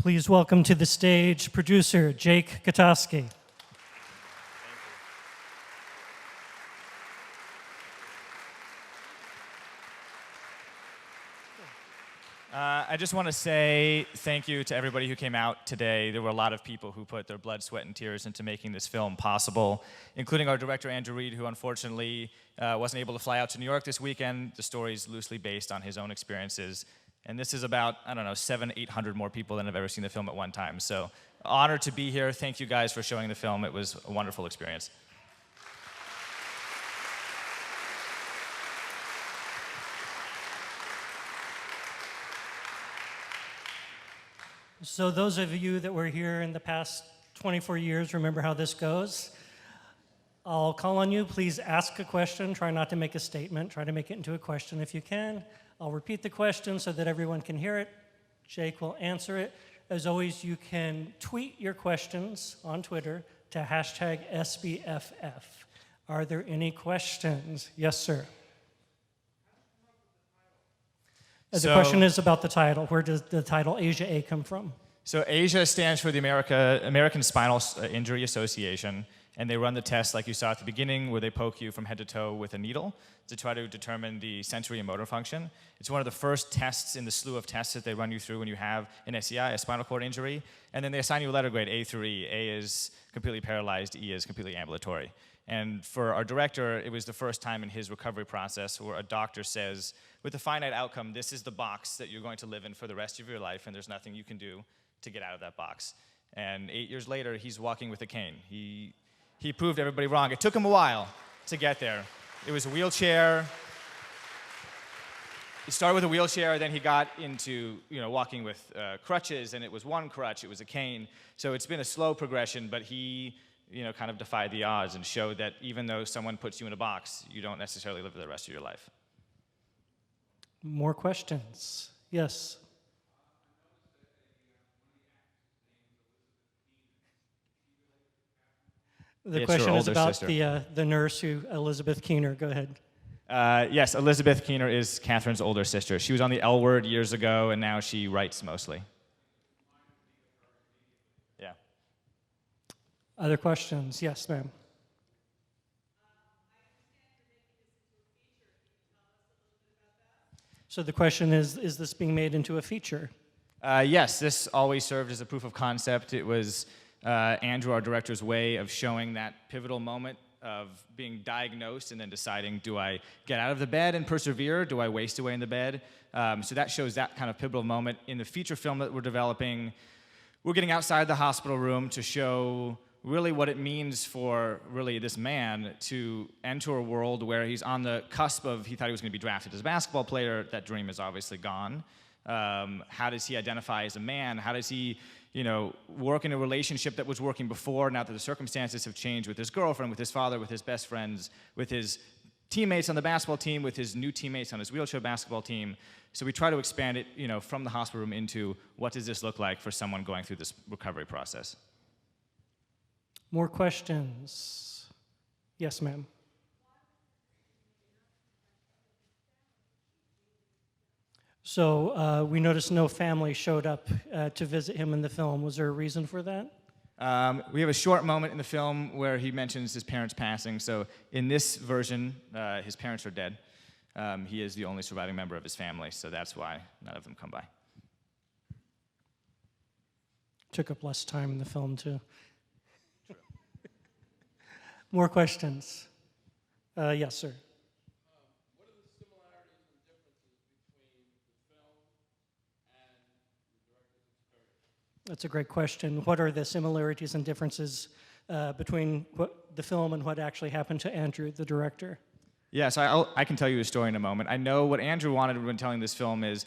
Please welcome to the stage producer Jake Katoski. I just want to say thank you to everybody who came out today. There were a lot of people who put their blood, sweat, and tears into making this film possible, including our director, Andra, who unfortunately wasn't able to fly out to New York this weekend. The story is loosely based on his own experiences. And this is about, I don't know, 700, 800 more people than have ever seen the film at one time. So, honored to be here. Thank you guys for showing the film. It was a wonderful experience. So those of you that were here in the past 24 years, remember how this goes. I'll call on you, please ask a question, try not to make a statement, try to make it into a question if you can. I'll repeat the question so that everyone can hear it. Jake will answer it. As always, you can tweet your questions on Twitter to #SBFF. Are there any questions? Yes, sir. The question is about the title. Where does the title AsiaA come from? So ASIA stands for the American Spinal Injury Association, and they run the test like you saw at the beginning where they poke you from head to toe with a needle to try to determine the sensory and motor function. It's one of the first tests in the slew of tests that they run you through when you have an SCI, a spinal cord injury, and then they assign you a letter grade, A through E. A is completely paralyzed, E is completely ambulatory. And for our director, it was the first time in his recovery process where a doctor says, with a finite outcome, this is the box that you're going to live in for the rest of your life, and there's nothing you can do to get out of that box. And 8 years later, he's walking with a cane. He proved everybody wrong. It took him a while to get there. It was a wheelchair. He started with a wheelchair, then he got into walking with crutches, and it was one crutch, it was a cane. So it's been a slow progression, but he kind of defied the odds and showed that even though someone puts you in a box, you don't necessarily live the rest of your life. More questions? Yes. The question is about the nurse Elizabeth Keener. Go ahead. Yes, Elizabeth Keener is Catherine's older sister. She was on the L Word years ago, and now she writes mostly. Yeah. Other questions? Yes, ma'am. So the question is this being made into a feature? Yes, this always served as a proof of concept. It was Andrew, our director's way of showing that pivotal moment of being diagnosed and then deciding, do I get out of the bed and persevere? Do I waste away in the bed? So that shows that kind of pivotal moment. In the feature film that we're developing, we're getting outside the hospital room to show really what it means for really this man to enter a world where he's on the cusp of, he thought he was going to be drafted as a basketball player. That dream is obviously gone. How does he identify as a man? How does he work in a relationship that was working before, now that the circumstances have changed, with his girlfriend, with his father, with his best friends, with his teammates on the basketball team, with his new teammates on his wheelchair basketball team. So we try to expand it, from the hospital room into what does this look like for someone going through this recovery process. More questions? Yes, ma'am. So we noticed no family showed up to visit him in the film. Was there a reason for that? We have a short moment in the film where he mentions his parents passing. So in this version, his parents are dead. He is the only surviving member of his family, so that's why none of them come by. Took up less time in the film, too. More questions? Yes, sir. What are the similarities and differences between the film and the director's experience? That's a great question. What are the similarities and differences between the film and what actually happened to Andrew, the director? Yes, I can tell you a story in a moment. I know what Andrew wanted when telling this film is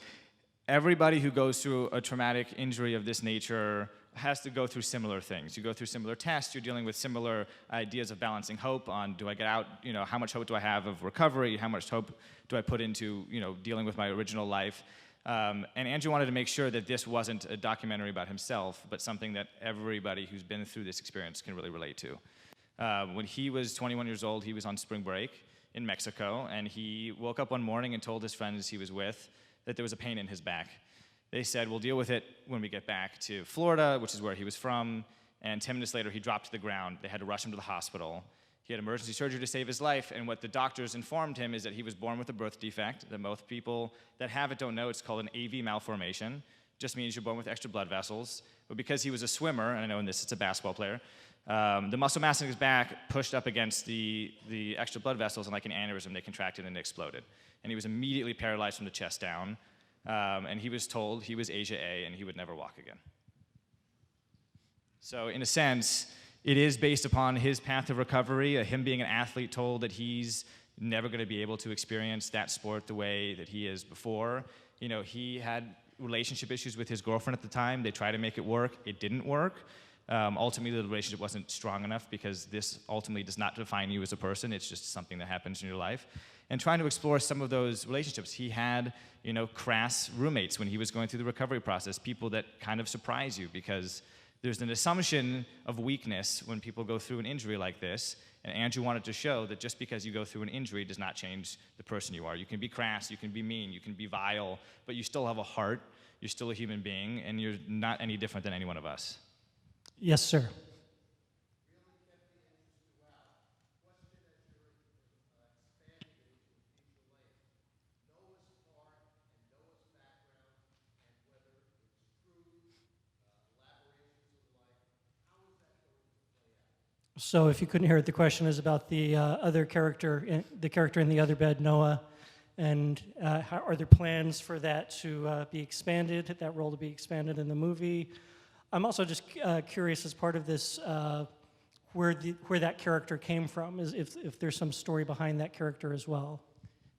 everybody who goes through a traumatic injury of this nature has to go through similar things. You go through similar tests, you're dealing with similar ideas of balancing hope on, do I get out, how much hope do I have of recovery, how much hope do I put into, dealing with my original life. And Andrew wanted to make sure that this wasn't a documentary about himself, but something that everybody who's been through this experience can really relate to. When he was 21 years old, he was on spring break in Mexico, and he woke up one morning and told his friends he was with that there was a pain in his back. They said, we'll deal with it when we get back to Florida, which is where he was from. And 10 minutes later, he dropped to the ground. They had to rush him to the hospital. He had emergency surgery to save his life, and what the doctors informed him is that he was born with a birth defect that most people that have it don't know. It's called an AV malformation. Just means you're born with extra blood vessels. But because he was a swimmer, and I know in this it's a basketball player, the muscle mass in his back pushed up against the extra blood vessels, and like an aneurysm, they contracted and exploded. And he was immediately paralyzed from the chest down, and he was told he was AsiaA and he would never walk again. So in a sense, it is based upon his path of recovery, him being an athlete told that he's never going to be able to experience that sport the way that he is before. You know, he had relationship issues with his girlfriend at the time. They tried to make it work. It didn't work. Ultimately, the relationship wasn't strong enough because this ultimately does not define you as a person. It's just something that happens in your life. And trying to explore some of those relationships. He had, you know, crass roommates when he was going through the recovery process, people that kind of surprise you because there's an assumption of weakness when people go through an injury like this, and Andrew wanted to show that just because you go through an injury does not change the person you are. You can be crass, you can be mean, you can be vile, but you still have a heart, you're still a human being, and you're not any different than any one of us. Yes, sir. So if you couldn't hear it, the question is about the other character, the character in the other bed, Noah, and are there plans for that to be expanded, that role to be expanded in the movie? I'm also just curious, as part of this, where that character came from, if there's some story behind that character as well.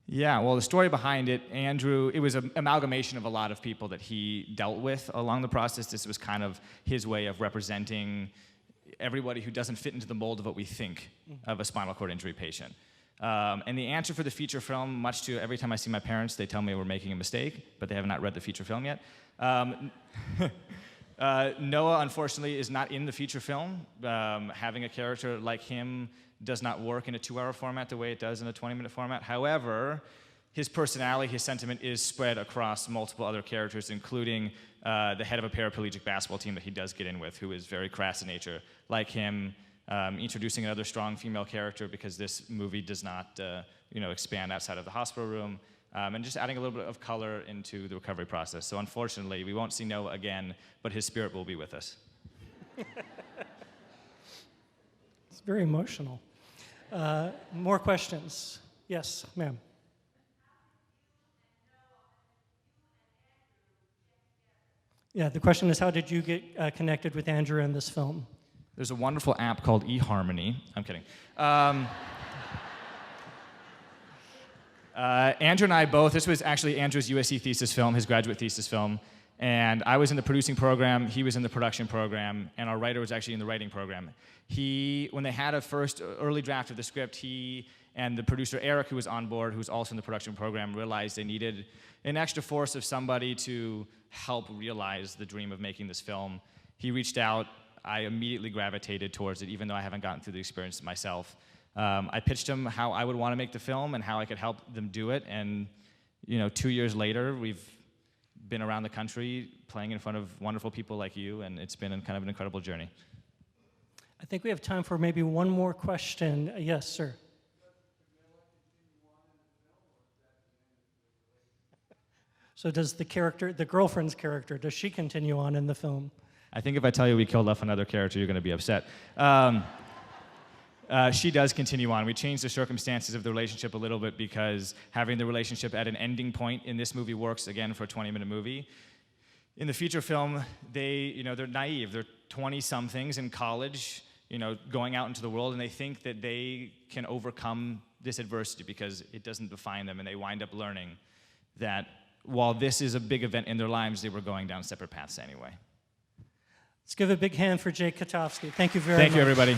Yeah, well, the story behind it, Andrew, it was an amalgamation of a lot of people that he dealt with along the process. This was kind of his way of representing everybody who doesn't fit into the mold of what we think of a spinal cord injury patient. And the answer for the feature film, much to every time I see my parents, they tell me we're making a mistake, but they have not read the feature film yet. Noah, unfortunately, is not in the feature film. Having a character like him does not work in a 2-hour format the way it does in a 20-minute format. However, his personality, his sentiment is spread across multiple other characters, including the head of a paraplegic basketball team that he does get in with, who is very crass in nature, like him, introducing another strong female character because this movie does not expand outside of the hospital room, and just adding a little bit of color into the recovery process. So unfortunately, we won't see Noah again, but his spirit will be with us. It's very emotional. More questions? Yes, ma'am. Yeah, the question is, how did you get connected with Andra in this film? There's a wonderful app called eHarmony. I'm kidding. Andrew and I both, this was actually Andrew's USC thesis film, his graduate thesis film, and I was in the producing program, he was in the production program, and our writer was actually in the writing program. When they had a first early draft of the script, he and the producer Eric, who was on board, who was also in the production program, realized they needed an extra force of somebody to help realize the dream of making this film. He reached out. I immediately gravitated towards it, even though I haven't gotten through the experience myself. I pitched him how I would want to make the film and how I could help them do it. And 2 years later, we've been around the country playing in front of wonderful people like you, and it's been kind of an incredible journey. I think we have time for maybe one more question. Yes, sir. So does the girlfriend's character, does she continue on in the film? I think if I tell you we killed off another character, you're going to be upset. She does continue on. We changed the circumstances of the relationship a little bit because having the relationship at an ending point in this movie works, again, for a 20-minute movie. In the feature film, they're naive. They're 20-somethings in college, going out into the world, and they think that they can overcome this adversity because it doesn't define them, and they wind up learning that while this is a big event in their lives, they were going down separate paths anyway. Let's give a big hand for Jake Katofsky. Thank you very much. Thank you, everybody.